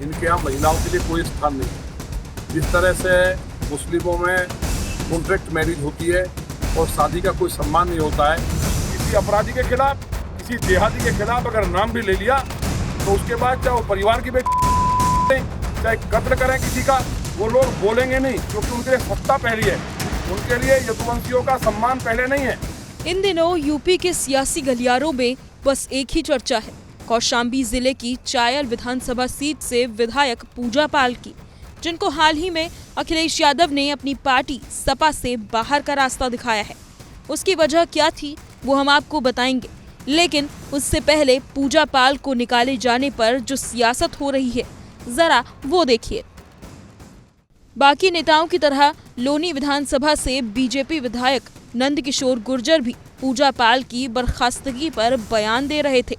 इनके यहाँ महिलाओं के लिए कोई स्थान नहीं। जिस तरह से मुस्लिमों में कॉन्ट्रैक्ट मैरिज होती है और शादी का कोई सम्मान नहीं होता है, किसी अपराधी के खिलाफ, किसी देहाती के खिलाफ अगर नाम भी ले लिया तो उसके बाद चाहे वो परिवार की बेटी चाहे कत्ल करें किसी का, वो लोग बोलेंगे नहीं, क्योंकि उनके लिए सत्ता पहली है। उनके लिए यदुवंशियों का सम्मान पहले नहीं है। इन दिनों यूपी के सियासी गलियारों में बस एक ही चर्चा है, कौशाम्बी जिले की चायल विधानसभा सीट से विधायक पूजा पाल की, जिनको हाल ही में अखिलेश यादव ने अपनी पार्टी सपा से बाहर का रास्ता दिखाया है। उसकी वजह क्या थी वो हम आपको बताएंगे, लेकिन उससे पहले पूजा पाल को निकाले जाने पर जो सियासत हो रही है, जरा वो देखिए। बाकी नेताओं की तरह लोनी विधानसभा से बीजेपी विधायक नंदकिशोर गुर्जर भी पूजा पाल की बर्खास्तगी पर बयान दे रहे थे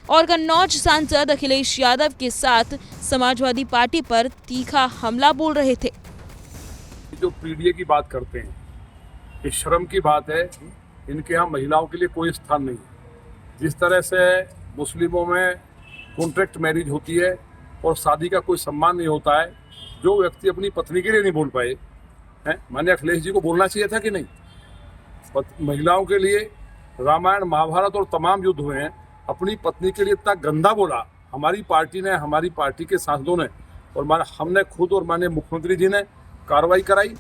और कन्नौज सांसद अखिलेश यादव के साथ समाजवादी पार्टी पर तीखा हमला बोल रहे थे। जो पीडीए की बात करते हैं, ये शर्म की बात है। इनके यहाँ महिलाओं के लिए कोई स्थान नहीं है। जिस तरह से मुस्लिमों में कॉन्ट्रैक्ट मैरिज होती है और शादी का कोई सम्मान नहीं होता है, जो व्यक्ति अपनी पत्नी के लिए नहीं बोल पाए हैं, माननीय अखिलेश जी को बोलना चाहिए था कि नहीं? महिलाओं के लिए रामायण महाभारत और तमाम युद्ध हुए हैं, अपनी पत्नी के लिए इतना गंदा बोला हमारी पार्टी ने, हमारी पार्टी के सांसदों ने, और हमने खुद और माननीय मुख्यमंत्री जी ने कार्रवाई कराई।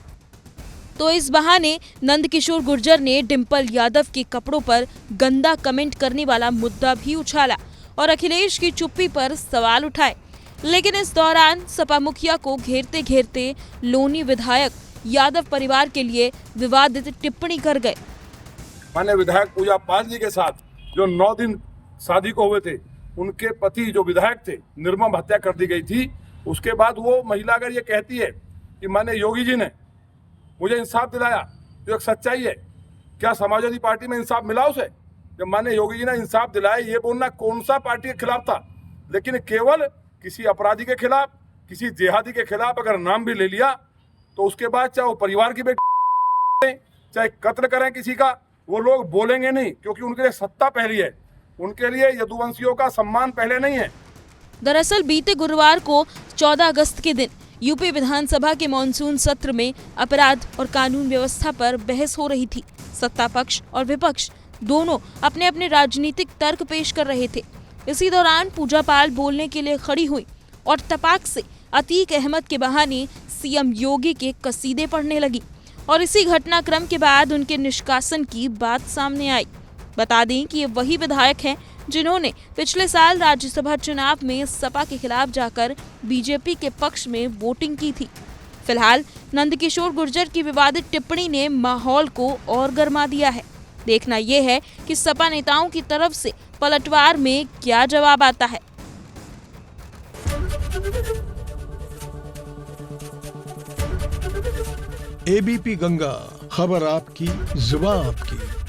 तो इस बहाने नंदकिशोर गुर्जर ने डिंपल यादव के कपड़ों पर गंदा कमेंट करने वाला मुद्दा भी उछाला और अखिलेश की चुप्पी पर सवाल उठाए। लेकिन इस दौरान सपा मुखिया को घेरते घेरते लोनी विधायक यादव परिवार के लिए विवादित टिप्पणी कर गए। माननीय विधायक पूजा पाल जी के साथ जो 9 दिन शादी को हुए थे, उनके पति जो विधायक थे, निर्मम हत्या कर दी गई थी। उसके बाद वो महिला अगर ये कहती है कि माननीय योगी जी ने मुझे इंसाफ दिलाया, जो एक सच्चाई है, क्या समाजवादी पार्टी में इंसाफ मिला उसे? जब माननीय योगी जी ने इंसाफ दिलाया, ये बोलना कौन सा पार्टी के खिलाफ था? लेकिन केवल किसी अपराधी के खिलाफ, किसी देहाती के खिलाफ अगर नाम भी ले लिया तो उसके बाद चाहे वो परिवार की बेटी चाहे कत्ल करें किसी का, वो लोग बोलेंगे नहीं, क्योंकि उनके लिए सत्ता पहली है। उनके लिए यदुवंशियों का सम्मान पहले नहीं है। दरअसल बीते गुरुवार को 14 अगस्त के दिन यूपी विधानसभा के मॉनसून सत्र में अपराध और कानून व्यवस्था पर बहस हो रही थी। सत्ता पक्ष और विपक्ष दोनों अपने अपने राजनीतिक तर्क पेश कर रहे थे। इसी दौरान पूजा पाल बोलने के लिए खड़ी हुई और तपाक से अतीक अहमद के बहाने सीएम योगी के कसीदे पढ़ने लगी और इसी घटनाक्रम के बाद उनके निष्कासन की बात सामने आई। बता दें कि ये वही विधायक हैं जिन्होंने पिछले साल राज्यसभा चुनाव में सपा के खिलाफ जाकर बीजेपी के पक्ष में वोटिंग की थी। फिलहाल नंदकिशोर गुर्जर की विवादित टिप्पणी ने माहौल को और गर्मा दिया है। देखना यह है कि सपा नेताओं की तरफ से पलटवार में क्या जवाब आता है। एबीपी गंगा, खबर आपकी, जुबान आपकी।